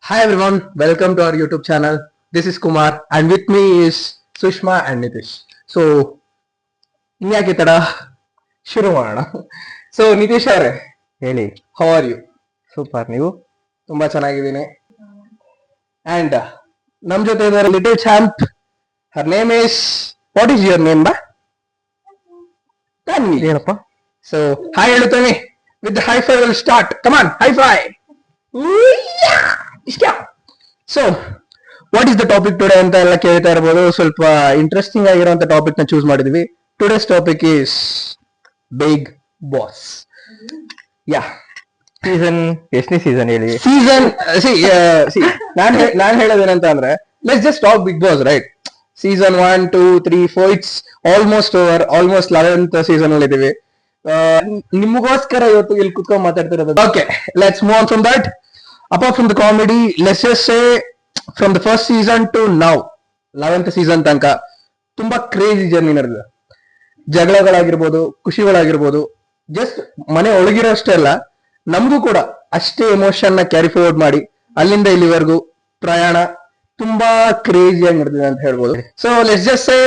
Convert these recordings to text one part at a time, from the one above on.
Hi everyone, welcome to our YouTube channel. This is Kumar and with me is Sushma and Nitish. So, ಇನ್ಯಾಕೆ ತಡ ಶುರು ಮಾಡೋಣ. So Nitish ಅವರೇ ಹೇಳಿ. How are you? Super. ನೀವು? ತುಂಬಾ ಚೆನ್ನಾಗಿದ್ದೀನಿ. ಅಂಡ್ ನಮ್ ಜೊತೆ ಇದ್ದಾರೆ little champ. Her name is, what is your name ಬಾ? ತನ್ವಿ. ಏನಪ್ಪ? ಸೊ ಹಾಯ್ ಹೇಳುತ್ತೇನೆ. With the hi fi will start. Come on, hi fi. So what is the topic today ಅಂತ ಎಲ್ಲ ಕೇಳ್ತಾ ಇರ್ಬೋದು. ಸ್ವಲ್ಪ ಇಂಟ್ರೆಸ್ಟಿಂಗ್ ಆಗಿರುವಂತ ಟಾಪಿಕ್ ನ ಚೂಸ್ ಮಾಡಿದ್ವಿ. Today's topic is Bigg Boss. Yeah, season ಎಷ್ಟನೇ ಸೀಸನ್ ಹೇಳಿ? ಸೀಸನ್ ನಾನ್ ಹೇಳೋದೇನಂತ ಅಂದ್ರೆ, let's just talk Bigg Boss, right? Season 1, 2, 3, 4 it's almost over. Almost 11th season ಅಲ್ಲಿ ಇದೀವಿ. ನಿಮಗೋಸ್ಕರ ಇವತ್ತು ಇಲ್ಲಿ ಕುತ್ಕೊಂಡು ಮಾತಾಡ್ತಿರೋದು. Okay, let's move on from that. Apart from the comedy, let's just say from the first season to now 11th season ತನಕ ತುಂಬಾ crazy journey ನಡೆದಿದೆ. ಜಗಳಗಳಾಗಿರ್ಬೋದು, ಖುಷಿಗಳಾಗಿರ್ಬೋದು, ಜಸ್ಟ್ ಮನೆ ಒಳಗಿರೋ ಅಷ್ಟೇ ಅಲ್ಲ, ನಮಗೂ ಕೂಡ ಅಷ್ಟೇ ಎಮೋಷನ್ ನ ಕ್ಯಾರಿ ಫಾರ್ವರ್ಡ್ ಮಾಡಿ ಅಲ್ಲಿಂದ ಇಲ್ಲಿವರೆಗೂ ಪ್ರಯಾಣ ತುಂಬಾ ಕ್ರೇಜಿಯಾಗಿ ನಡೆದಿದೆ ಅಂತ ಹೇಳ್ಬೋದು. So let's just say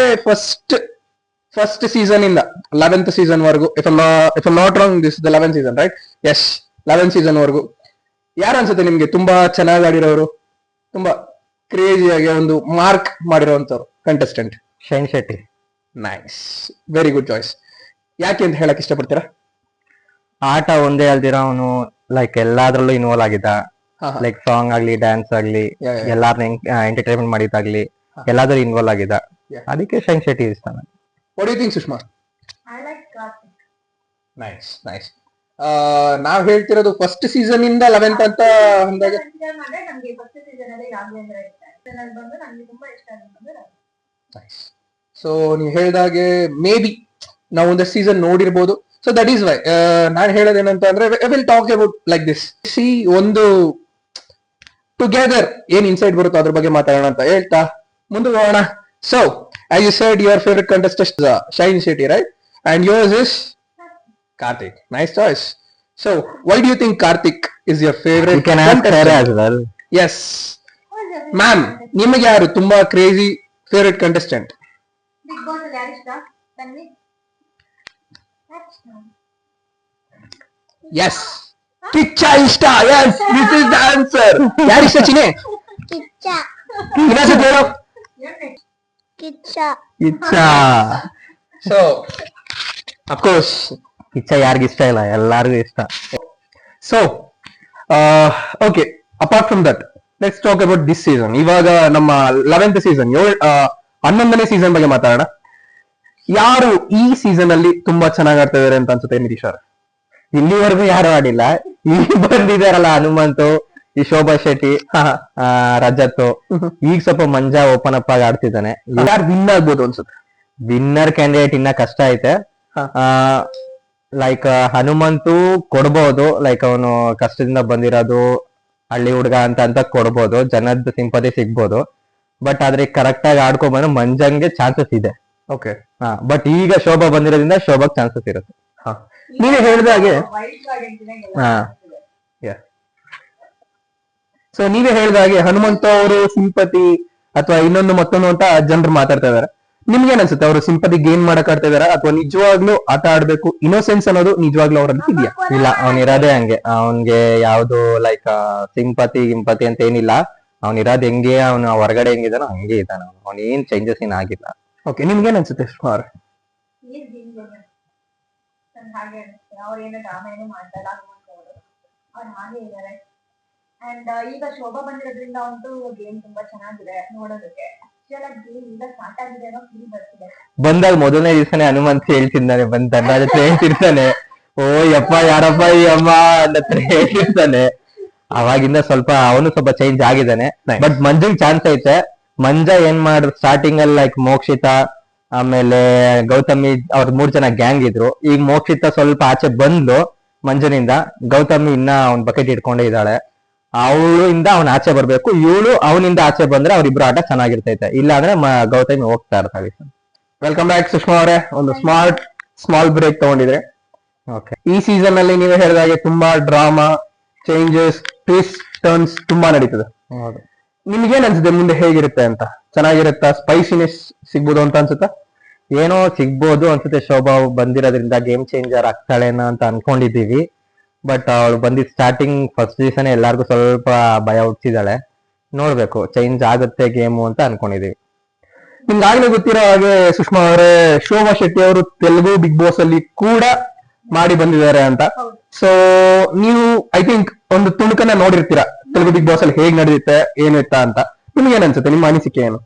first season ಇಂದ 11th ಸೀಸನ್ ವರೆಗೂ, if I not wrong, this the 11th season, right? Yes, 11th season ವರೆಗೂ ಯಾರು ಅನ್ಸುತ್ತೆ ನಿಮ್ಗೆ ತುಂಬಾ ಚೆನ್ನಾಗಿ ಆಡಿರೋರು, ತುಂಬಾ ಕ್ರೇಜಿಯಾಗಿ ಒಂದು ಮಾರ್ಕ್ ಮಾಡಿರೋಂಥವ್ರು contestant? Shine Shetty. Nice, very good choice. ಯಾಕೆ ಅಂತ ಹೇಳಕ್ ಇಷ್ಟಪಡ್ತೀರಾ? ಆಟ ಒಂದೇ ಅಲ್ದಿರ ಅವನು ಲೈಕ್ ಎಲ್ಲಾದ್ರಲ್ಲೂ ಇನ್ವಾಲ್ವ್ ಆಗಿದ್ದ. ಲೈಕ್ ಸಾಂಗ್ ಆಗ್ಲಿ, ಡ್ಯಾನ್ಸ್ ಆಗ್ಲಿ, ಎಲ್ಲಾರನ್ನ ಎಂಟರ್ಟೈನ್ಮೆಂಟ್ ಮಾಡಿದಾಗ್ಲಿ, ಎಲ್ಲಾದ್ರೂ ಇನ್ವಾಲ್ವ್ ಆಗಿದ್ದ. ಅದಕ್ಕೆ ಶೈನ್ ಶೆಟ್ಟಿ ಇಷ್ಟ. What do you think, Sushma? Nice nice. ನಾವ್ ಹೇಳ್ತಿರೋದು ಫಸ್ಟ್ ಸೀಸನ್ ಇಂದ 11th ಅಂತ ಅಂದಾಗ. ಸೊ ನೀವು ಹೇಳ್ದಾಗೆ ಮೇ ಬಿ ನಾವು ಒಂದಷ್ಟು ಸೀಸನ್ ನೋಡಿರ್ಬೋದು. ಸೊ ದಟ್ ಈಸ್ ವೈ ನಾನು ಹೇಳೋದೇನಂತ ಅಂದ್ರೆ, will talk about like this. See, ಒಂದು ಟುಗೆದರ್ ಏನ್ ಇನ್ಸೈಟ್ ಬರುತ್ತೋ ಅದ್ರ ಬಗ್ಗೆ ಮಾತಾಡೋಣ ಅಂತ ಹೇಳ್ತಾ ಮುಂದೆ ಹೋಗೋಣ. So as you said, your favourite contestant Shine Shetty, right? And yours is Karthik. Nice choice. So, why do you think Karthik is your favorite? You can ask her as well. Yes. Ma'am, ನಿಮಗೆ ಯಾರು ತುಂಬಾ crazy favourite contestant? Bigg Boss ಅಲ್ಲಿ ಯಾರು ಇಷ್ಟ? Tanvi. Yes. Kichcha ಇಷ್ಟ. Yes, this is the answer. ಯಾರು ಇಷ್ಟ ಚಿನೆ? ಕಿಚ್ಚ. ಇನ್ನೊಂದ್ಸತಿ ಹೇಳು. ಕಿಚ್ಚ. ಇಚ್ಛ. So, of course. ಇಚ್ಛ ಯಾರಿಗ ಇಷ್ಟ ಇಲ್ಲ, ಎಲ್ಲಾರ್ಗು ಇಷ್ಟ. So, okay, apart from that, let's talk about this season. ಇವಾಗ ನಮ್ಮ 11th ಸೀಸನ್, 11ನೇ ಸೀಸನ್ ಬಗ್ಗೆ ಮಾತಾಡೋಣ. ಯಾರು ಈ ಸೀಸನ್ ಅಲ್ಲಿ ತುಂಬಾ ಚೆನ್ನಾಗಿ ಆಡ್ತಾ ಇದಾರೆ ಅಂತ ಅನ್ಸುತ್ತೆ ನಿತೀಶ್ ಅವ್ರೆ? ಇಲ್ಲಿವರೆಗೂ ಯಾರು ಆಡಿಲ್ಲ. ಈಗ ಬಂದಿದಾರಲ್ಲ ಹನುಮಂತು, ಈ ಶೋಭಾ ಶೆಟ್ಟಿ, ರಜತ್, ಈಗ ಸ್ವಲ್ಪ ಮಂಜಾ ಓಪನ್ ಅಪ್ ಆಗಿ ಆಡ್ತಿದ್ದಾನೆ. ಯಾರು ವಿನ್ ಆಗ್ಬೋದು ಅನ್ಸುತ್ತೆ? ವಿನ್ನರ್ ಕ್ಯಾಂಡಿಡೇಟ್ ಇನ್ನ ಕಷ್ಟ ಐತೆ. ಲೈಕ್ ಹನುಮಂತು ಕೊಡ್ಬೋದು, ಲೈಕ್ ಅವನು ಕಷ್ಟದಿಂದ ಬಂದಿರೋದು, ಹಳ್ಳಿ ಹುಡುಗ ಅಂತ ಕೊಡ್ಬೋದು, ಜನದ ಸಿಂಪತಿ ಸಿಗ್ಬೋದು. ಬಟ್ ಆದ್ರೆ ಕರೆಕ್ಟ್ ಆಗಿ ಆಡ್ಕೊಂಡ್ ಬಂದ್ರೆ ಮಂಜಂಗೆ ಚಾನ್ಸಸ್ ಇದೆ. ಓಕೆ. ಬಟ್ ಈಗ ಶೋಭಾ ಬಂದಿರೋದ್ರಿಂದ ಶೋಭಾಗ್ ಚಾನ್ಸಸ್ ಇರುತ್ತೆ. ನೀವೇ ಹೇಳಿದ ಹಾಗೆ, ಸೊ ನೀವೇ ಹೇಳಿದ ಹಾಗೆ ಹನುಮಂತ ಅವರು ಸಿಂಪತಿ ಅಥವಾ ಇನ್ನೊಂದು ಮತ್ತೊಂದು ಅಂತ ಜನರು ಮಾತಾಡ್ತಾ ಇದಾರೆ. ನಿಮ್ಗೇನ್ ಅನ್ಸುತ್ತೆ, ಅವರು ಸಿಂಪತಿ ಗೇನ್ ಮಾಡಕ್ ಆಡ್ತಾ ಇದಾರ ಅಥವಾ ನಿಜವಾಗ್ಲೂ ಆಟ ಆಡ್ಬೇಕು, ಇನ್ನೋಸೆನ್ಸ್ ಅನ್ನೋದು ನಿಜವಾಗ್ಲೂ ಅವರಲ್ಲಿ ಇದೆಯಾ? ಇಲ್ಲ, ಅವನಿರೋದೇ ಹಂಗೆ. ಅವನ್ಗೆ ಯಾವ್ದು ಲೈಕ್ ಸಿಂಪತಿ ಗಿಂಪತಿ ಅಂತ ಏನಿಲ್ಲ. ಅವನಿರೋದ್ ಹೆಂಗೆ, ಅವನು ಹೊರಗಡೆ ಹೆಂಗಿದಾನೋ ಹಂಗೆ ಇದ್ದಾನ. ಅವ್ನ ಏನ್ ಚೇಂಜಸ್ ಏನ್ ಆಗಿಲ್ಲ. ಓಕೆ, ನಿಮ್ಗೇನ್ ಅನ್ಸುತ್ತೆ ಸುಮಾರು? ಹಾಗೆ ಅನ್ಸುತ್ತೆ. ಅವ್ರೇನು ಡ್ರಾಮಾ ಏನು ಮಾಡ್ತಾರೆ, ಅವ್ರು ಹಾಗೆ ಇದ್ದಾರೆ. ಅಂಡ್ ಈಗ ಶೋಭಾ ಬಂದಿರೋದ್ರಿಂದ ಅಂತೂ ಗೇಮ್ ತುಂಬಾ ಚೆನ್ನಾಗಿದೆ ನೋಡೋದಕ್ಕೆ. ಗೇಮ್ ಈಗ ಸ್ಟಾರ್ಟ್ ಆಗಿದೆ ಅನ್ನೋ ಫೀಲ್ ಬರ್ತಿದೆ. ಬಂದಾಗ ಮೊದಲನೇ ದಿವಸನೇ ಹನುಮಂತ್ ಹೇಳ್ತಿದ್ದಾನೆ, ಬಂದ್ ಧನರಾಜ್ ಹತ್ರ ಹೇಳ್ತಿರ್ತಾನೆ, ಓ ಯಪ್ಪ ಯಾರಪ್ಪ ಈ ಅಮ್ಮ ಅಂತ ಹೇಳ್ತಿರ್ತಾನೆ. ಅವಾಗಿಂದ ಸ್ವಲ್ಪ ಅವನು ಸ್ವಲ್ಪ ಚೇಂಜ್ ಆಗಿದ್ದಾನೆ. ಬಟ್ ಮಂಜಂಗ್ ಚಾನ್ಸ್ ಐತೆ. ಮಂಜ ಏನ್ ಮಾಡಿದ್ರು ಸ್ಟಾರ್ಟಿಂಗ್ ಅಲ್ಲಿ, ಲೈಕ್ ಮೋಕ್ಷಿತಾ ಆಮೇಲೆ ಗೌತಮಿ, ಅವ್ರ 3 ಜನ ಗ್ಯಾಂಗ್ ಇದ್ರು. ಈಗ ಮೋಕ್ಷಿತಾ ಸ್ವಲ್ಪ ಆಚೆ ಬಂದ್ಲು ಮಂಜನಿಂದ. ಗೌತಮಿ ಇನ್ನ ಅವ್ನ್ ಬಕೆಟ್ ಇಟ್ಕೊಂಡೇ ಇದ್ದಾಳೆ. ಅವಳಿಂದ ಅವ್ನ ಆಚೆ ಬರ್ಬೇಕು, ಇವಳು ಅವನಿಂದ ಆಚೆ ಬಂದ್ರೆ ಅವ್ರಿಬ್ರು ಆಟ ಚೆನ್ನಾಗಿರ್ತೈತೆ. ಇಲ್ಲ ಅಂದ್ರೆ ಗೌತಮಿ ಹೋಗ್ತಾ ಇರ್ತಾಳೆ. ವೆಲ್ಕಮ್ ಬ್ಯಾಕ್ ಸುಷ್ಮಾ ಅವರೇ. ಒಂದು ಸ್ಮಾಲ್ ಬ್ರೇಕ್ ತಗೊಂಡಿದ್ರೆ. ಓಕೆ. ಈ ಸೀಸನ್ ಅಲ್ಲಿ ನೀವೇ ಹೇಳಿದಾಗೆ ತುಂಬಾ ಡ್ರಾಮಾ, ಚೇಂಜಸ್, ಟ್ವಿಸ್ಟ್, ಟರ್ನ್ಸ್ ತುಂಬಾ ನಡೀತದೆ. ಹೌದು. ನಿಮ್ಗೇನ್ ಅನ್ಸುತ್ತೆ ಮುಂದೆ ಹೇಗಿರುತ್ತೆ ಅಂತ? ಚೆನ್ನಾಗಿರುತ್ತಾ? ಸ್ಪೈಸಿನೆಸ್ ಸಿಗ್ಬೋದು ಅಂತ ಅನ್ಸುತ್ತಾ? ಏನೋ ಸಿಗ್ಬೋದು ಅನ್ಸುತ್ತೆ. ಶೋಭಾ ಬಂದಿರೋದ್ರಿಂದ ಗೇಮ್ ಚೇಂಜರ್ ಆಗ್ತಾಳೇನೋ ಅಂತ ಅನ್ಕೊಂಡಿದೀವಿ. ಬಟ್ ಅವಳು ಬಂದಿದ್ ಸ್ಟಾರ್ಟಿಂಗ್ ಫಸ್ಟ್ ದಿವಸನೇ ಎಲ್ಲಾರ್ಗು ಸ್ವಲ್ಪ ಭಯ ಹುಟ್ಟಿಸಿದಾಳೆ. ನೋಡ್ಬೇಕು ಚೇಂಜ್ ಆಗುತ್ತೆ ಗೇಮು ಅಂತ ಅನ್ಕೊಂಡಿದೀವಿ. ನಿಮ್ಗಾಗ್ಲೇ ಗೊತ್ತಿರೋ ಹಾಗೆ ಸುಷ್ಮಾ ಅವರೇ, ಶೋಭಾ ಶೆಟ್ಟಿ ಅವರು ತೆಲುಗು ಬಿಗ್ ಬಾಸ್ ಅಲ್ಲಿ ಕೂಡ ಮಾಡಿ ಬಂದಿದ್ದಾರೆ ಅಂತ. ಹೌದು. ಸೊ ನೀವು ಐ ಥಿಂಕ್ ಒಂದು ತುಣುಕನ್ನ ನೋಡಿರ್ತೀರಾ ತೆಲುಗು ಬಿಗ್ ಬಾಸ್ ಅಲ್ಲಿ ಹೇಗ್ ನಡೆಯುತ್ತೆ ಏನು ಇತ್ತ ಅಂತ. ನಿಮ್ಗೆ ಏನ್ ಅನ್ಸುತ್ತೆ? ನಿಮ್ಮ ಅನಿಸಿಕೆ ಏನು?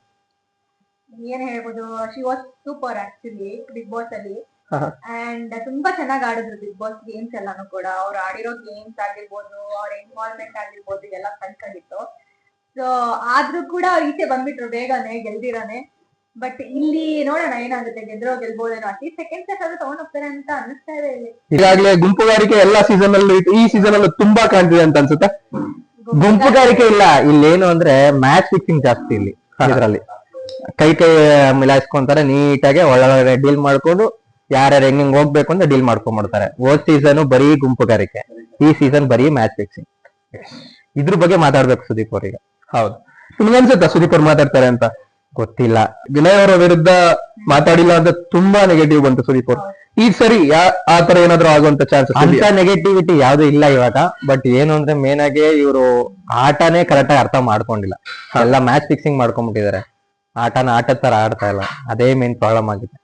ಏನ್ ಹೇಳ್ಬೋದು, she was super actually Bigg Boss ಅಲ್ಲಿ. ಹಾ. ಅಂಡ್ ತುಂಬಾ ಚೆನ್ನಾಗಿ ಆಡಿದ್ರು ಬಿಗ್ ಬಾಸ್ ಗೇಮ್ಸ್ ಎಲ್ಲಾನು ಕೂಡ. ಅವ್ರು ಆಡಿರೋ ಗೇಮ್ಸ್ ಆಗಿರ್ಬೋದು, ಅವ್ರ ಇನ್ವಾಲ್ವ್ಮೆಂಟ್ ಆಗಿರ್ಬೋದು, ಎಲ್ಲ ಕಂಡ್ಕೊಂಡಿತ್ತು. ಸೊ ಆದ್ರೂ ಕೂಡ ಅವ್ರು ಈಚೆ ಬಂದ್ಬಿಟ್ರು ಬೇಗನೆ, ಗೆಲ್ದಿರಾನೆ. ಬಟ್ ಇಲ್ಲಿ ನೋಡೋಣ ಏನಾಗುತ್ತೆ, ಗೆದ್ರೋ ಗೆಲ್ಬೋದೇನೋ. ಅಟ್ಲೀಸ್ಟ್ ಸೆಕೆಂಡ್ ಪ್ಲೇಸ್ ಆದ್ರೂ ತಗೊಂಡ್ ಹೋಗ್ತಾರೆ ಅಂತ ಅನಿಸ್ತಾ ಇದೆ ಇಲ್ಲಿ. ಈಗಾಗಲೇ ಗುಂಪುಗಾರಿಕೆ ಎಲ್ಲಾ ಸೀಸನ್ ಅಲ್ಲೂ ಇತ್ತು, ಈ ಸೀಸನ್ ಅಲ್ಲೂ ತುಂಬಾ ಕಾಣ್ತಿದೆ ಅಂತ ಅನ್ಸುತ್ತೆ. ಗುಂಪುಗಾರಿಕೆ ಇಲ್ಲ, ಇಲ್ಲೇನು ಅಂದ್ರೆ ಮ್ಯಾಚ್ ಫಿಕ್ಸಿಂಗ್ ಜಾಸ್ತಿ ಇಲ್ಲಿ ಇದ್ರಲ್ಲಿ. ಕೈ ಮಿಲಾಯಿಸ್ಕೊಂತಾರೆ ನೀಟಾಗಿ, ಒಳಗಡೆ ಡೀಲ್ ಮಾಡ್ಕೊಂಡು ಯಾರ್ಯಾರು ಹೆಂಗ್ ಹೋಗ್ಬೇಕು ಅಂತ ಡೀಲ್ ಮಾಡ್ಕೊಂಡ್ಬಿಡ್ತಾರೆ. ಹೋದ್ ಸೀಸನ್ ಬರೀ ಗುಂಪುಗಾರಿಕೆ, ಈ ಸೀಸನ್ ಬರೀ ಮ್ಯಾಚ್ ಫಿಕ್ಸಿಂಗ್. ಇದ್ರ ಬಗ್ಗೆ ಮಾತಾಡ್ಬೇಕು ಸುದೀಪ್ ಅವ್ರಿಗೆ. ಹೌದು. ನಿಮ್ಗನ್ಸುತ್ತಾ ಸುದೀಪ್ ಅವ್ರು ಮಾತಾಡ್ತಾರೆ ಅಂತ? ಗೊತ್ತಿಲ್ಲ. ವಿನಯ್ ಅವರ ವಿರುದ್ಧ ಮಾತಾಡಿಲ್ಲ ಅಂತ ತುಂಬಾ ನೆಗೆಟಿವ್ ಬಂತು ಸುದೀಪ್ ಅವರು. ಈ ಸರಿ ಆ ತರ ಏನಾದ್ರು ಆಗುವಂತ ಚಾನ್ಸಸ್ ಅಂತ ನೆಗೆಟಿವಿಟಿ ಯಾವ್ದು ಇಲ್ಲ ಇವಾಗ. ಬಟ್ ಏನು ಅಂದ್ರೆ ಮೇನ್ ಆಗಿ ಇವರು ಆಟನೇ ಕರೆಕ್ಟ್ ಆಗಿ ಅರ್ಥ ಮಾಡ್ಕೊಂಡಿಲ್ಲ. ಎಲ್ಲ ಮ್ಯಾಚ್ ಫಿಕ್ಸಿಂಗ್ ಮಾಡ್ಕೊಂಡ್ಬಿಟ್ಟಿದ್ದಾರೆ. ಆಟನ ಆಟದ ತರ ಆಡ್ತಾ ಇಲ್ಲ, ಅದೇ ಮೇನ್ ಪ್ರಾಬ್ಲಮ್ ಆಗಿದೆ.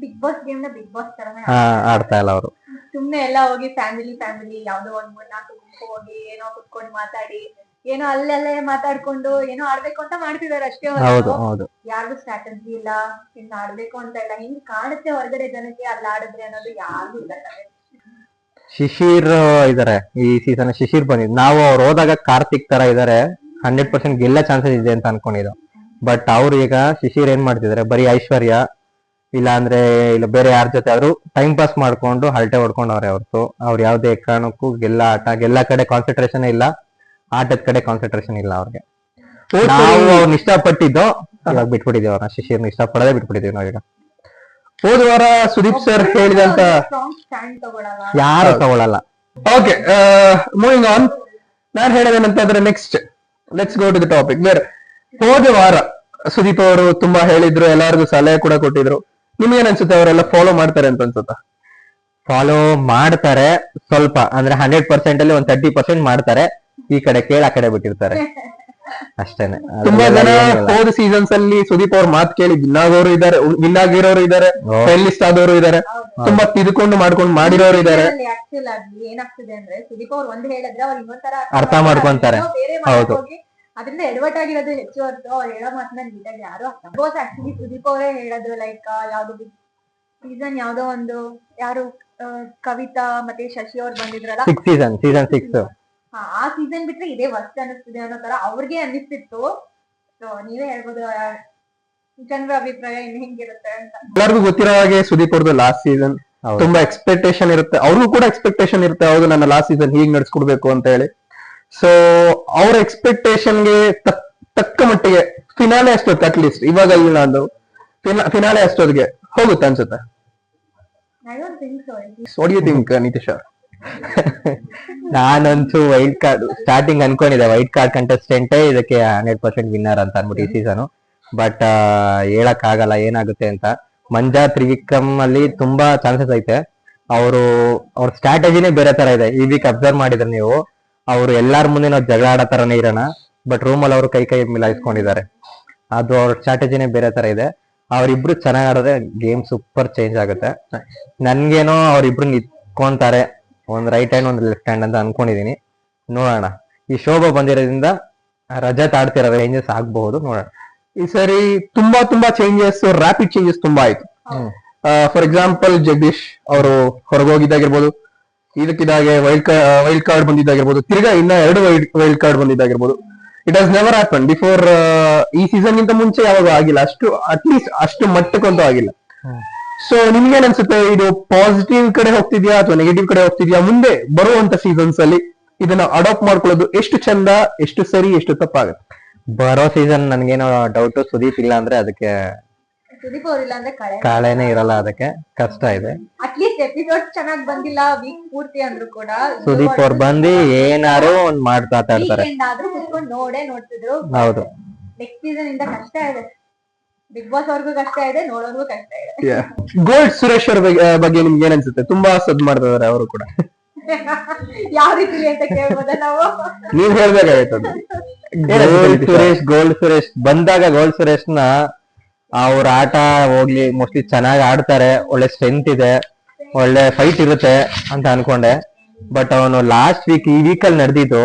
ಬಿಗ್ ಬಾಸ್ ಗೇಮ್ ನ ಬಿಗ್ ಬಾಸ್ ತರನೇ ಆಡ್ತಾ ಇಲ್ಲ ಅವರು. ಸುಮ್ನೆ ಎಲ್ಲ ಹೋಗಿ ಫ್ಯಾಮಿಲಿ ಯಾವ್ದೋ ಒಂದ್ 3-4 ಗುಂಪು ಹೋಗಿ ಏನೋ ಕುತ್ಕೊಂಡು ಮಾತಾಡಿ, ಏನೋ ಅಲ್ಲಲ್ಲೇ ಮಾತಾಡ್ಕೊಂಡು ಏನೋ ಆಡ್ಬೇಕು ಅಂತ ಮಾಡ್ತಿದಾರೆ ಅಷ್ಟೇ. ಹೌದು ಹೌದು. ಯಾರಿಗೂ ಸ್ಟ್ರಾಟಜಿ ಇಲ್ಲ, ಇನ್ನು ಆಡ್ಬೇಕು ಅಂತ ಇಲ್ಲ. ಹಿಂಗ್ ಕಾಣುತ್ತೆ ಹೊರಗಡೆ ಜನಕ್ಕೆ ಅಲ್ಲಿ ಆಡಿದ್ರೆ ಅನ್ನೋದು ಯಾರಿಗೂ ಇಲ್ಲ. ಶಿಶಿರ್ ಇದಾರೆ ಈ ಸೀಸನ್. ಶಿಶಿರ್ ಬಂದಿದ್ ನಾವು ಅವ್ರು ಹೋದಾಗ ಕಾರ್ತಿಕ್ ತರ ಇದಾರೆ, 100% ಗೆಲ್ಲ ಚಾನ್ಸಸ್ ಇದೆ ಅಂತ ಅನ್ಕೊಂಡಿದ್ದು. ಬಟ್ ಅವ್ರು ಈಗ ಶಿಶಿರ್ ಏನ್ ಮಾಡ್ತಿದಾರೆ, ಬರೀ ಐಶ್ವರ್ಯ ಇಲ್ಲ ಅಂದ್ರೆ ಇಲ್ಲ ಬೇರೆ ಯಾರ ಜೊತೆ ಆದ್ರೂ ಟೈಮ್ ಪಾಸ್ ಮಾಡ್ಕೊಂಡು ಹರಟೆ ಹೊಡ್ಕೊಂಡವ್ರೆ ಹೊರತು ಅವ್ರು ಯಾವ್ದೇ ಕಾರಣಕ್ಕೂ ಗೆಲ್ಲ ಕಡೆ ಕಾನ್ಸಂಟ್ರೇಷನ್ ಇಲ್ಲ, ಆಟದ ಕಡೆ ಕಾನ್ಸಂಟ್ರೇಷನ್ ಇಲ್ಲ ಅವ್ರಿಗೆ. ನಾವು ಅವ್ರನ್ನ ಇಷ್ಟಪಟ್ಟಿದ್ದು ಇವಾಗ ಬಿಟ್ಬಿಟ್ಟಿದೀವಿ. ಅವ್ರನ್ನ ಶಿಶಿರ್ನ ಇಷ್ಟಪಡದೆ ಬಿಟ್ಬಿಟ್ಟಿದೀವಿ ನಾವೀಗ. ಹೋದ ವಾರ ಸುದೀಪ್ ಸರ್ ಹೇಳಿದಂತ ಸ್ಟ್ಯಾಂಡ್ ತಗೊಳಲ್ಲ, ಯಾರು ತಗೊಳಲ್ಲ. Okay, moving on. ನಾನ್ ಹೇಳೋದೇನಂತಂದ್ರೆ next let's go to the topic. ಬೇರೆ ಹೋದ ವಾರ ಸುದೀಪ್ ಅವರು ತುಂಬಾ ಹೇಳಿದ್ರು, ಎಲ್ಲಾರ್ಗು ಸಲಹೆ ಕೂಡ ಕೊಟ್ಟಿದ್ರು. ನಿಮ್ಗೇನ್ ಅನ್ಸುತ್ತೆ? ಅವರೆಲ್ಲ ಫಾಲೋ ಮಾಡ್ತಾರೆ ಅಂತ ಅನ್ಸುತ್ತಾ? ಫಾಲೋ ಮಾಡ್ತಾರೆ ಸ್ವಲ್ಪ, ಅಂದ್ರೆ 100% ಅಲ್ಲಿ ಒಂದ್ 30% ಮಾಡ್ತಾರೆ. ಈ ಕಡೆ ಕೇಳ ಆ ಕಡೆ ಬಿಟ್ಟಿರ್ತಾರೆ ಅಷ್ಟೇನೆ. ತುಂಬಾ ಜನ ಹೋದ ಸೀಸನ್ಸ್ ಅಲ್ಲಿ ಸುದೀಪ್ ಅವ್ರ ಮಾತು ಕೇಳಿ ವಿನ್ ಆಗೋರು ಇದಾರೆ, ವಿನ್ ಆಗಿರೋರು ಇದಾರೆ, ಫೈನಲಿಸ್ಟ್ ಆದವರು ಇದಾರೆ, ತುಂಬಾ ತಿದ್ಕೊಂಡು ಮಾಡ್ಕೊಂಡು ಮಾಡಿರೋರು ಇದಾರೆ. ಆಕ್ಚುಲ್ ಆಗಿ ಏನಾಗ್ತದೆ ಅಂದ್ರೆ ಸುದೀಪ್ ಅವ್ರು ಒಂದ್ ಹೇಳಿದ್ರೆ ಅವ್ರು ಇನ್ನೊಂದರ ಅರ್ಥ ಮಾಡ್ಕೊಂತಾರೆ. ಹೌದು. ಅದರಿಂದ ಎಡವಟ್ ಆಗಿರೋದು ಹೆಚ್ಚು ಹೊರತು ಅವ್ರು ಹೇಳೋ ಮಾತನ್ನ ನೀಟಾಗಿ ಯಾರು ಅರ್ಥ. ಆಕ್ಚುಲಿ ಸುದೀಪ್ ಅವರೇ ಹೇಳೋದು, ಲೈಕ್ ಯಾವ್ದು ಸೀಸನ್ ಯಾವ್ದೋ ಒಂದು ಯಾರು ಕವಿತಾ ಮತ್ತೆ ಶಶಿ ಅವ್ರು ಬಂದಿದ್ರಲ್ಲ, ಸೀಸನ್ 6 ಆ ಸೀಸನ್ ಬಿಟ್ರೆ ಇದೇ ವರ್ಸ್ಟ್ ಅನಿಸ್ತಿದೆ ಅನ್ನೋ ತರ ಅವ್ರಿಗೆ ಅನ್ನಿಸ್ತಿತ್ತು. ಸೊ ನೀವೇ ಹೇಳ್ಬೋದು ಜನರ ಅಭಿಪ್ರಾಯ ಇನ್ ಹೆಂಗಿರುತ್ತೆ ಅಂತ. ಎಲ್ಲರಿಗೂ ಗೊತ್ತಿರೋ ಹಾಗೆ ಸುದೀಪ್ ಅವ್ರದ್ದು ಲಾಸ್ಟ್ ಸೀಸನ್ ತುಂಬಾ ಎಕ್ಸ್ಪೆಕ್ಟೇಷನ್ ಇರುತ್ತೆ, ಅವ್ರಿಗೂ ಕೂಡ ಎಕ್ಸ್ಪೆಕ್ಟೇಷನ್ ಇರುತ್ತೆ, ಹೌದು ನನ್ನ ಲಾಸ್ಟ್ ಸೀಸನ್ ಹೀಗ್ ನಡ್ಸ್ಕೊಡ್ಬೇಕು ಅಂತ ಹೇಳಿ. ಸೊ ಅವ್ರ ಎಕ್ಸ್ಪೆಕ್ಟೇಷನ್ಗೆ ತಕ್ಕ ಮಟ್ಟಿಗೆ ಫಿನಾಲೆ ಅಷ್ಟೊತ್ತು, ಅಟ್ಲೀಸ್ಟ್ ಇವಾಗ ಇಲ್ಲ ಅಂದ್ರು ಫಿನಾಲೆ ಅಷ್ಟೊತ್ತಿಗೆ ಹೋಗುತ್ತೆ ಅನ್ಸುತ್ತೆ. I don't think so. What do you think, Nitish? ನಾನಂತೂ ವೈಲ್ಡ್ ಕಾರ್ಡ್ ಸ್ಟಾರ್ಟಿಂಗ್ ಅನ್ಕೊಂಡಿದ್ದೆ, ವೈಲ್ಡ್ ಕಾರ್ಡ್ ಕಂಟೆಸ್ಟೆಂಟೇ ಇದಕ್ಕೆ 100% ವಿನ್ನರ್ ಅಂತ ಅನ್ಬಿಟ್ಟು ಈ ಸೀಸನ್. ಬಟ್ ಹೇಳಕ್ ಆಗಲ್ಲ ಏನಾಗುತ್ತೆ ಅಂತ. ಮಂಜಾ ತ್ರಿವಿಕ್ರಮ್ ಅಲ್ಲಿ ತುಂಬಾ ಚಾನ್ಸಸ್ ಐತೆ. ಅವ್ರ ಸ್ಟ್ರಾಟಜಿನೇ ಬೇರೆ ತರ ಇದೆ. ಈ ವೀಕ್ ಅಬ್ಸರ್ವ್ ಮಾಡಿದ್ರೆ ನೀವು, ಅವ್ರು ಎಲ್ಲಾರ ಮುಂದೆ ನಾವು ಜಗಳ ಆಡೋ ತರನೇ ಇರೋಣ, ಬಟ್ ರೂಮಲ್ಲಿ ಅವರು ಕೈ ಮಿಲಾಯಿಸ್ಕೊಂಡಿದ್ದಾರೆ. ಅದು ಅವ್ರ ಸ್ಟ್ರಾಟಜಿನೇ ಬೇರೆ ತರ ಇದೆ. ಅವ್ರಿಬ್ರು ಚೆನ್ನಾಗ್ ಆಡಿದ್ರೆ ಗೇಮ್ ಸೂಪರ್ ಚೇಂಜ್ ಆಗುತ್ತೆ. ನನ್ಗೇನೋ ಅವ್ರಿಬ್ರು ನಿಂತ್ಕೊಂತಾರೆ, ಒಂದ್ ರೈಟ್ ಹ್ಯಾಂಡ್ ಒಂದ್ ಲೆಫ್ಟ್ ಹ್ಯಾಂಡ್ ಅಂತ ಅನ್ಕೊಂಡಿದೀನಿ. ನೋಡೋಣ. ಈ ಶೋಭಾ ಬಂದಿರೋದ್ರಿಂದ ರಜತ್ ಆಡ್ತಿರೋ ಚೇಂಜಸ್ ಆಗ್ಬಹುದು, ನೋಡೋಣ. ಈ ಸರಿ ತುಂಬಾ ಚೇಂಜಸ್, ರ್ಯಾಪಿಡ್ ಚೇಂಜಸ್ ತುಂಬಾ ಆಯ್ತು. ಫಾರ್ ಎಕ್ಸಾಂಪಲ್ ಜಗದೀಶ್ ಅವರು ಹೊರಗೋಗಿದ್ದಾಗಿರ್ಬೋದು, ಇದಕ್ಕಿದಾಗೆ ವೈಲ್ಡ್ ಕಾರ್ಡ್ ಬಂದಿದ್ದಾಗಿರ್ಬೋದು, ತಿರ್ಗಾ ಇನ್ನ 2 ವೈಲ್ಡ್ ಕಾರ್ಡ್ ಬಂದಿದ್ದಾಗಿರ್ಬೋದು. It has never happen before. ಈ ಸೀಸನ್ ಗಿಂತ ಮುಂಚೆ ಯಾವಾಗ ಆಗಿಲ್ಲ, ಅಟ್ಲೀಸ್ಟ್ ಅಷ್ಟು ಮಟ್ಟಕ್ಕಂತೂ ಆಗಿಲ್ಲ. ಸೊ ನಿಮ್ಗೇನ್ ಅನ್ಸುತ್ತೆ, ಇದು ಪಾಸಿಟಿವ್ ಕಡೆ ಹೋಗ್ತಿದ್ಯಾ ಅಥವಾ ನೆಗೆಟಿವ್ ಕಡೆ ಹೋಗ್ತಿದ್ಯಾ? ಮುಂದೆ ಬರುವಂತ ಸೀಸನ್ಸ್ ಅಲ್ಲಿ ಇದನ್ನ ಅಡಾಪ್ಟ್ ಮಾಡ್ಕೊಳ್ಳೋದು ಎಷ್ಟು ಚಂದ, ಎಷ್ಟು ಸರಿ, ಎಷ್ಟು ತಪ್ಪಾಗುತ್ತೆ? ಬರೋ ಸೀಸನ್ ನನ್ಗೇನೋ ಡೌಟ್, ಸುದೀಪ್ ಇಲ್ಲ ಅಂದ್ರೆ ಅದಕ್ಕೆ ಸುದೀಪ್ ಅವ್ರಿಲ್ಲ ಅಂದ್ರೆ ಕಾಳೆನೇ ಇರಲ್ಲ, ಅದಕ್ಕೆ ಕಷ್ಟ ಇದೆ. ಅಟ್ಲೀಸ್ಟ್ ಎಪಿಸೋಡ್ ಚೆನ್ನಾಗ್ ಬಂದಿಲ್ಲ ವೀಕ್ ಪೂರ್ತಿ ಅಂದ್ರು ಕೂಡ ಸುದೀಪ್ ಅವ್ರು ಬಂದು ಏನಾರು ಒಂದ್ ಮಾತಾಡ್ತಾರೆ. ವೀಕೆಂಡ್ ಆದ್ರೂ ಕುತ್ಕೊಂಡು ನೋಡ್ತಿದ್ರು. ಹೌದು, ನೆಕ್ಸ್ಟ್ ಸೀಸನ್ ಇಂದ ಕಷ್ಟ ಇದೆ, ಬಿಗ್ ಬಾಸ್ ಅವ್ರಿಗೂ ಕಷ್ಟ ಇದೆ, ನೋಡೋರ್ಗೂ ಕಷ್ಟ ಇದೆ. ಗೋಲ್ಡ್ ಸುರೇಶ್ ಅವ್ರ ಬಗ್ಗೆ ನಿಮ್ಗೆ ಏನ್ ಅನ್ಸುತ್ತೆ? ತುಂಬಾ ಸದ್ ಮಾಡ್ತಿದಾರೆ ಅವರು ಕೂಡ. ಯಾವ ರೀತಿ ಅಂತ ಕೇಳ್ಬೋದ ನಾವು? ನೀವ್ ಹೇಳ್ಬೇಕಾಯ್ತು. ಗೋಲ್ಡ್ ಸುರೇಶ್ ಬಂದಾಗ ಗೋಲ್ಡ್ ಸುರೇಶ್ನ ಅವ್ರ ಆಟ ಹೋಗ್ಲಿ, ಮೋಸ್ಟ್ಲಿ ಚೆನ್ನಾಗಿ ಆಡ್ತಾರೆ, ಒಳ್ಳೆ ಸ್ಟ್ರೆಂತ್ ಇದೆ, ಒಳ್ಳೆ ಫೈಟ್ ಇರುತ್ತೆ ಅಂತ ಅನ್ಕೊಂಡೆ. ಬಟ್ ಅವನು ಲಾಸ್ಟ್ ಈ ವೀಕಲ್ಲಿ ನಡೆದಿದ್ದು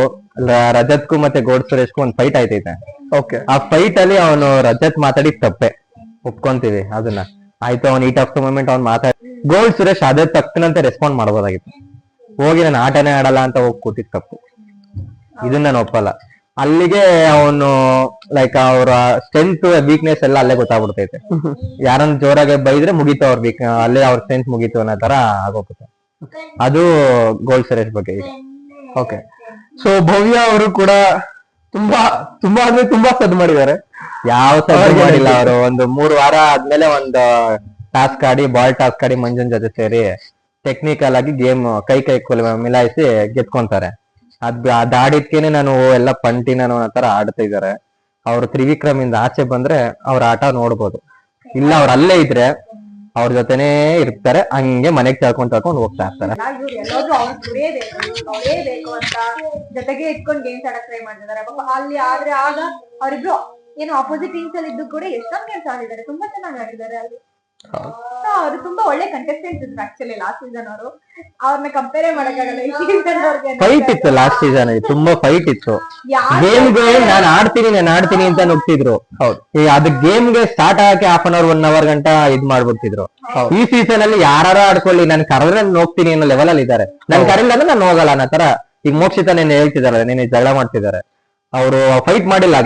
ರಜತ್ಗೂ ಮತ್ತೆ ಗೋಲ್ಡ್ ಸುರೇಶ್ಗೂ ಒಂದ್ ಫೈಟ್ ಆಯ್ತೈತೆ. ಓಕೆ, ಆ ಫೈಟ್ ಅಲ್ಲಿ ಅವನು ರಜತ್ ಮಾತಾಡಿದ್ ತಪ್ಪೆ, ಒಪ್ಕೊಂತೀವಿ ಅದನ್ನ. ಆಯ್ತು, ಅವ್ನು ಈಟ್ ಆಫ್ ದ ಮೂಮೆಂಟ್ ಅವ್ನು ಮಾತಾಡಿ, ಗೋಲ್ಡ್ ಸುರೇಶ್ ಅದೇ ತಕ್ಕನಂತೆ ರೆಸ್ಪಾಂಡ್ ಮಾಡ್ಬೋದಾಗಿತ್ತು. ಹೋಗಿ ನಾನು ಆಟನೇ ಆಡಲ್ಲ ಅಂತ ಹೋಗಿ ಕೂತಿದ್ ತಪ್ಪು, ಇದನ್ನ ನಾನು ಒಪ್ಪಲ್ಲ. ಅಲ್ಲಿಗೆ ಅವನು ಲೈಕ್ ಅವ್ರ ಸ್ಟ್ರೆಂತ್ ವೀಕ್ನೆಸ್ ಎಲ್ಲ ಅಲ್ಲೇ ಗೊತ್ತಾಗ್ಬಿಡ್ತೈತೆ. ಯಾರನ್ನ ಜೋರಾಗಿ ಬೈದ್ರೆ ಮುಗೀತು ಅವ್ರ ಅಲ್ಲೇ ಅವ್ರ ಸ್ಟ್ರೆಂತ್ ಮುಗೀತು ಅನ್ನೋ ತರ ಆಗೋಗುತ್ತೆ. ಅದು ಗೋಲ್ಡ್ ಸುರೇಶ್ ಬಗ್ಗೆ ಈಗ. ಓಕೆ. ಸೊ ಭವ್ಯ ಅವರು ಕೂಡ ತುಂಬಾ ತುಂಬಾ ಅಂದ್ರೆ ತುಂಬಾ ಸದ್ ಮಾಡಿದ್ದಾರೆ. ಯಾವ ಸರ್ ಮಾಡಿಲ್ಲ ಅವರು. ಒಂದು 3 ವಾರ ಆದ್ಮೇಲೆ ಒಂದು ಟಾಸ್ಕ್ ಆಡಿ, ಬಾಲ್ ಟಾಸ್ಕ್ ಆಡಿ ಮಂಜುನ್ ಜೊತೆ ಸೇರಿ ಟೆಕ್ನಿಕಲ್ ಆಗಿ ಗೇಮ್ ಕೈ ಮಿಲಾಯಿಸಿ ಗೆದ್ಕೊಂತಾರೆ. ಅದಾಡಿದ್ಕೇನೆ ನಾನು ಎಲ್ಲ ಪಂಟಿನ ಅನ್ನೋ ತರ ಆಡ್ತಾ ಇದಾರೆ. ಅವ್ರು ತ್ರಿವಿಕ್ರಮ್ ಇಂದ ಆಚೆ ಬಂದ್ರೆ ಅವ್ರ ಆಟ ನೋಡ್ಬೋದು. ಇಲ್ಲ ಅವ್ರ ಅಲ್ಲೇ ಇದ್ರೆ ಅವ್ರ ಜೊತೆನೇ ಇರ್ತಾರೆ, ಹಂಗೆ ಮನೆಗ್ ತಳ್ಕೊಂಡ್ ಹೋಗ್ತಾ ಇರ್ತಾರೆ. ಇವ್ರು ಎಲ್ಲಾದ್ರೂ ಅವರೇ ಬೇಕು ಅಂತ ಜೊತೆಗೆ ಇಟ್ಕೊಂಡು ಗೇಮ್ಸ್ ಆಡಕ್ ಟ್ರೈ ಮಾಡ್ತಿದ್ದಾರೆ. ಅಲ್ಲಿ ಆದ್ರೆ ಆಗ ಅವ್ರಿಬ್ರು ಏನು ಆಪೋಸಿಟ್ ಟೀಮ್ಸ್ ಅಲ್ಲಿ ಇದ್ದು ಕೂಡ ಎಷ್ಟೊಂದು ಗೇಮ್ಸ್ ಆಡಿದ್ದಾರೆ, ತುಂಬಾ ಚೆನ್ನಾಗಿ ಆಡಿದ್ದಾರೆ ಅಲ್ಲಿ. ಅವರು ತುಂಬಾ ಒಳ್ಳೆ ಕಂಟೆಸ್ಟೆಂಟ್ಸ್ ಇದ್ರು ಆಕ್ಚುಲಿ ಲಾಸ್ಟ್ ಸೀಸನ್ ಅವರು. ಅವ್ರನ್ನ ಕಂಪೇರ್ ಮಾಡಕ್ಕಾಗಲ್ಲ ಈ ಸೀಸನ್ ಅವ್ರಿಗೆ. ಫೈಟ್ ಇತ್ತು ಲಾಸ್ಟ್ ಸೀಸನ್, ತುಂಬಾ ಫೈಟ್ ಇತ್ತು. ಗೇಮ್ಗೆ ನಾನು ಆಡ್ತೀನಿ ಅಂತ ನುಗ್ತಿದ್ರು. ಹೌದು, ಅದು ಗೇಮ್ಗೆ ಸ್ಟಾರ್ಟ್ ಆಗಕ್ಕೆ 1/2 hour 1 hour ಗಂಟ ಇದ್ ಮಾಡ್ಬಿಡ್ತಿದ್ರು. ಈ ಸೀಸನ್ ಅಲ್ಲಿ ಯಾರು ಆಡ್ಕೊಳ್ಳಿ, ನಾನು ಕರೆದ್ರೆ ನಾನು ಹೋಗ್ತೀನಿ ಅನ್ನೋ ಲೆವೆಲ್ ಅಲ್ಲಿ ಇದ್ದಾರೆ. ನನ್ ಕರೆಲ್ಲ ಅಂದ್ರೆ ನಾನು ಹೋಗಲ್ಲ ಅನ್ನೋ ತರ. ಈಗ ಮೋಕ್ಷಿತ ನೆನ್ನೆ ಹೇಳ್ತಿದಾರೆ, ನೆನ್ನೆ ಜಗಳ ಮಾಡ್ತಿದ್ದಾರೆ. ಅವರು ಫೈಟ್ ಮಾಡಿಲ್ಲ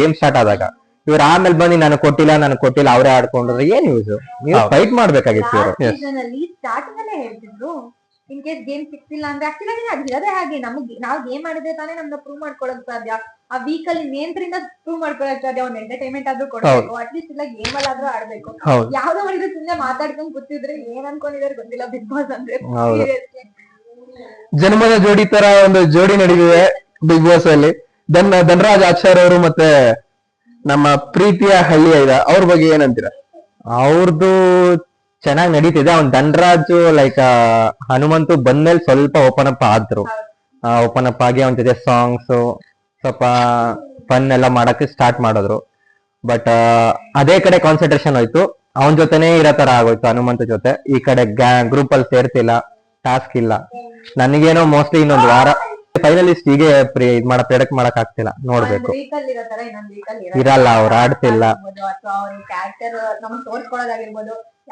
ಗೇಮ್ ಸ್ಟಾರ್ಟ್ ಆದಾಗ. ಇವ್ರು ಆಮೇಲೆ ಬಂದು ನಾನು ಕೊಟ್ಟಿಲ್ಲ ಅವರೇ ಆಡ್ಕೊಂಡ್ರೆ ಏನ್ ಯೂಸ್? ನೀವು ಫೈಟ್ ಮಾಡ್ಬೇಕಾಗಿತ್ತು ಇವರು. ಸ್ಟಾರ್ಟಿಂಗ್ ಅಲ್ಲೇ ಹೇಳ್ತಿದ್ರು ಇನ್ ಕೇಸ್ ಗೇಮ್ ಸಿಕ್ತಿಲ್ಲ ಅಂದ್ರೆ ಆಕ್ಚುಲಿ ಅದು ಇರೋದೇ ಹಾಗೆ. ನಾವು ಗೇಮ್ ಮಾಡಿದ್ರೆ ತಾನೇ ನಮ್ನ ಪ್ರೂವ್ ಮಾಡ್ಕೊಳಕ್ ಸಾಧ್ಯ. ಆ ವೀಕ್ ಅಲ್ಲಿ ನೇಂದ್ರಿಂದ ಪ್ರೂವ್ ಮಾಡ್ಕೊಳಕ್ ಸಾಧ್ಯ. ಒಂದ್ ಎಂಟರ್ಟೈನ್ಮೆಂಟ್ ಆದ್ರೂ ಕೊಡ್ಬೇಕು, ಅಟ್ಲೀಸ್ಟ್ ಇಲ್ಲ ಗೇಮ್ ಅಲ್ಲಾದ್ರೂ ಆಡ್ಬೇಕು. ಯಾವ್ದೋ ಮಾಡಿದ್ರೆ ಸುಮ್ನೆ ಮಾತಾಡ್ಕೊಂಡ್ ಕೂತಿದ್ರೆ ಏನ್ ಅನ್ಕೊಂಡಿದಾರೆ ಗೊತ್ತಿಲ್ಲ ಬಿಗ್ ಬಾಸ್ ಅಂದ್ರೆ. ಜನ್ಮದ ಜೋಡಿ ತರ ಒಂದು ಜೋಡಿ ನಡೀತಿದೆ ಬಿಗ್ ಬಾಸ್ ಅಲ್ಲಿ. ಧನರಾಜ್ ಆಚಾರ್ಯ ಅವರು ಮತ್ತೆ ನಮ್ಮ ಪ್ರೀತಿಯ ಹಳ್ಳಿ ಐದ ಅವ್ರ ಬಗ್ಗೆ ಏನಂತೀರಾ? ಅವ್ರದ್ದು ಚೆನ್ನಾಗಿ ನಡೀತಿದೆ. ಅವ್ನ್ ಧನರಾಜ್ ಲೈಕ್ ಹನುಮಂತು ಬಂದ್ಮೇಲೆ ಸ್ವಲ್ಪ ಓಪನ್ ಅಪ್ ಆದ್ರು. ಓಪನ್ ಅಪ್ ಆಗಿ ಅವನ ಜೊತೆ ಸಾಂಗ್ಸ್ ಸ್ವಲ್ಪ ಫನ್ ಎಲ್ಲ ಮಾಡಕ್ಕೆ ಸ್ಟಾರ್ಟ್ ಮಾಡಿದ್ರು. ಬಟ್ ಅದೇ ಕಡೆ ಕಾನ್ಸಂಟ್ರೇಷನ್ ಹೋಯ್ತು, ಅವನ ಜೊತೆನೇ ಇರೋ ತರ ಆಗೋಯ್ತು ಹನುಮಂತ ಜೊತೆ. ಈ ಕಡೆ ಗ್ರೂಪ್ ಅಲ್ಲಿ ಸೇರ್ತಿಲ್ಲ, ಟಾಸ್ಕ್ ಇಲ್ಲ. ನನಗೇನೋ ಮೋಸ್ಟ್ಲಿ ಇನ್ನೊಂದು ವಾರ ಫೈನಲಿಸ್ಟ್ ಹೀಗೆ ಇದ್ ಪ್ರೆಡಿಕ್ಟ್ ಮಾಡಕ್ ಆಗ್ತಿಲ್ಲ, ನೋಡ್ಬೇಕು. ಇರಲ್ಲ, ಅವ್ರು ಆಡ್ತಿಲ್ಲ.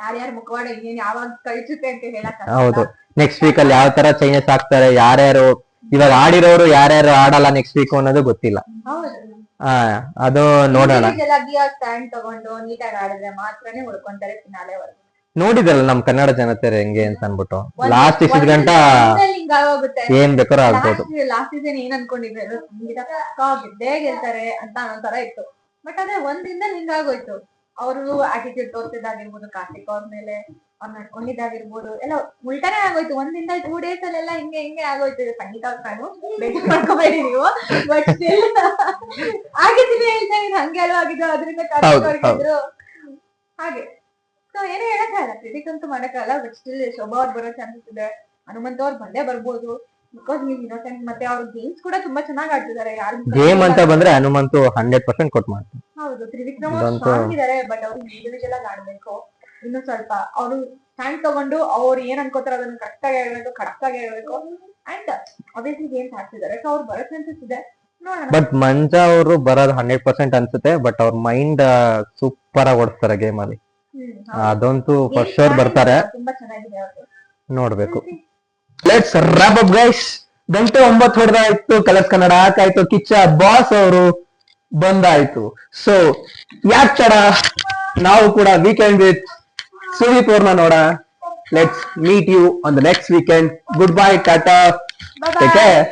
ಯಾರ್ಯಾರ ಮುಖವಾಡ ಯಾವಾಗ ಕಳಿಸುತ್ತೆ ಅಂತ ಹೇಳಕ್. ಹೌದು, ನೆಕ್ಸ್ಟ್ ವೀಕ್ ಅಲ್ಲಿ ಯಾವ ತರ ಚೇಂಜಸ್ ಆಗ್ತಾರೆ, ಯಾರ್ಯಾರು ಇವಾಗ ಆಡಿರೋರು ಯಾರ್ಯಾರು ಆಡಲ್ಲ ನೆಕ್ಸ್ಟ್ ವೀಕ್ ಅನ್ನೋದು ಗೊತ್ತಿಲ್ಲ. ಅದು ನೋಡೋಣ. ಸ್ಟ್ಯಾಂಡ್ ತಗೊಂಡು ನೀಟಾಗಿ ಆಡಿದ್ರೆ ಮಾತ್ರನೇ ಉಳ್ಕೊಂತಾರೆ ಫಿನಾಲೆವರೆಗೂ. ನೋಡಿದ್ರಲ್ಲ ನಮ್ ಕನ್ನಡ ಜನತೆ ಹೆಂಗೆ ಅಂತ ಅನ್ಬಿಟ್ಟು ಲಾಸ್ಟ್ ಇಷ್ಟ ಗಂಟ ಏನ್ ಬೇಕಾದ್ರೂ ಆಗ್ಬೋದು. ಲಾಸ್ಟ್ ಸೀಸನ್ ಏನ್ ಅನ್ಕೊಂಡಿದ್ರು ಗೆದ್ದೇ ಗೆಲ್ತಾರೆ ಅಂತ ಅನ್ನೋ ಇತ್ತು. ಬಟ್ ಅದೇ ಒಂದಿಂದ ಹಿಂಗಾಗೋಯ್ತು. ಅವರು ಆಟಿಟ್ಯೂಡ್ ತೋರ್ಸಿದಾಗಿರ್ಬೋದು, ಕಾರ್ತಿಕ್ ಅವ್ರ ಮೇಲೆ ಅವ್ರು ನಡ್ಕೊಂಡಿದ್ದಾಗಿರ್ಬೋದು ಎಲ್ಲ ಉಲ್ಟಾನೇ ಆಗೋಯ್ತು. 1 ದಿನ 2 days ಅಲ್ಲೆಲ್ಲ ಹಿಂಗೆ ಆಗೋಯ್ತು. ಸಂಗೀತ ಅವ್ರ ಕಾಣು ಭೇಟಿ ಮಾಡ್ಕೋಬೇಡಿ ನೀವು, ಬಟ್ ಆಗಿದ್ದೀನಿ ಹೇಳ್ತಾ ಇದ್ದೀನಿ, ಹಂಗೆ ಅಲ್ವಾ ಆಗಿದ್ದು. ಅದರಿಂದ ಕಾರ್ತಿಕ್ ಅವ್ರಿಗಿದ್ರು ಹಾಗೆ. ಸೊ ಏನೋ ಹೇಳಕ್ಕಾಗಲ್ಲ, ಪ್ರಿಡಿಕ್ಟ್ ಅಂತೂ ಮಾಡಕ್ಕಾಗಲ್ಲ. ಬಟ್ ಸ್ಟಿಲ್ ಶೋಭಾ ಅವ್ರು ಬರೋ ಚಾನ್ಸಸ್ ಇದೆ, ಹನುಮಂತ ಅವ್ರು ಬಂದೇ ಬರ್ಬೋದು. ಬಿಕಾಸ್ ನೀವು ಇನ್ನೋಸೆಂಟ್ ಮತ್ತೆ ಅವ್ರ ಗೇಮ್ಸ್ ಕೂಡ ತುಂಬಾ ಚೆನ್ನಾಗಿ ಆಡ್ತಿದ್ದಾರೆ. ಗೇಮ್ ಅಂತ ಬಂದ್ರೆ ಹನುಮಂತು 100% ಕೊಟ್ಟು ಮಾಡ್ತಾರೆ. ಹೌದು, ತ್ರಿವಿಕ್ರಮ್ ಸ್ಟ್ರಾಂಗ್ ಇದಾರೆ, ಬಟ್ ಅವ್ರು ಇಂಡಿವಿಜುವಲ್ ಆಗಿ ಆಡ್ಬೇಕು. ಇನ್ನು ಸ್ವಲ್ಪ ಅವರು ಸ್ಟ್ಯಾಂಡ್ ತಗೊಂಡು ಅವ್ರು ಏನ್ ಅನ್ಕೋತಾರ ಅದನ್ನ ಕರೆಕ್ಟ್ ಆಗಿ ಹೇಳ್ಬೇಕು, ಕರೆಕ್ಟ್ ಆಗಿ ಹೇಳ್ಬೇಕು. ಅಂಡ್ ಆಬ್ವಿಯಸ್ಲಿ ಗೇಮ್ಸ್ ಆಡ್ತಿದ್ದಾರೆ, ಸೊ ಅವ್ರು ಬರೋ ಚಾನ್ಸಸ್ ಇದೆ. ಬಟ್ ಮಂಜಾ ಅವರು ಬರೋದು 100% ಅನ್ಸುತ್ತೆ. ಬಟ್ ಅವ್ರ ಮೈಂಡ್ ಸೂಪರ್ ಆಗಿ ಓಡಿಸ್ತಾರೆ ಗೇಮ್ ಅಲ್ಲಿ, ಅದಂತೂ ಫಾರ್ ಶೋರ್ ಬರ್ತಾರೆ. ತುಂಬಾ ಚೆನ್ನಾಗಿದೆ, ನೋಡ್ಬೇಕು. Let's wrap up guys. 9 ಹೊಡೆದಾಯ್ತು, ಕಲರ್ಸ್ ಕನ್ನಡ ಹಾಕಾಯ್ತು, ಕಿಚ್ಚ ಬಾಸ್ ಅವರು ಬಂದಾಯ್ತು. ಸೊ ಯಾಕೆ ತಡ, ನಾವು ಕೂಡ ವೀಕೆಂಡ್ ವಿತ್ ಸುದೀಪ್ ಅವ್ರನ್ನ ನೋಡ. Let's meet you on the next weekend. Goodbye, tata, take care.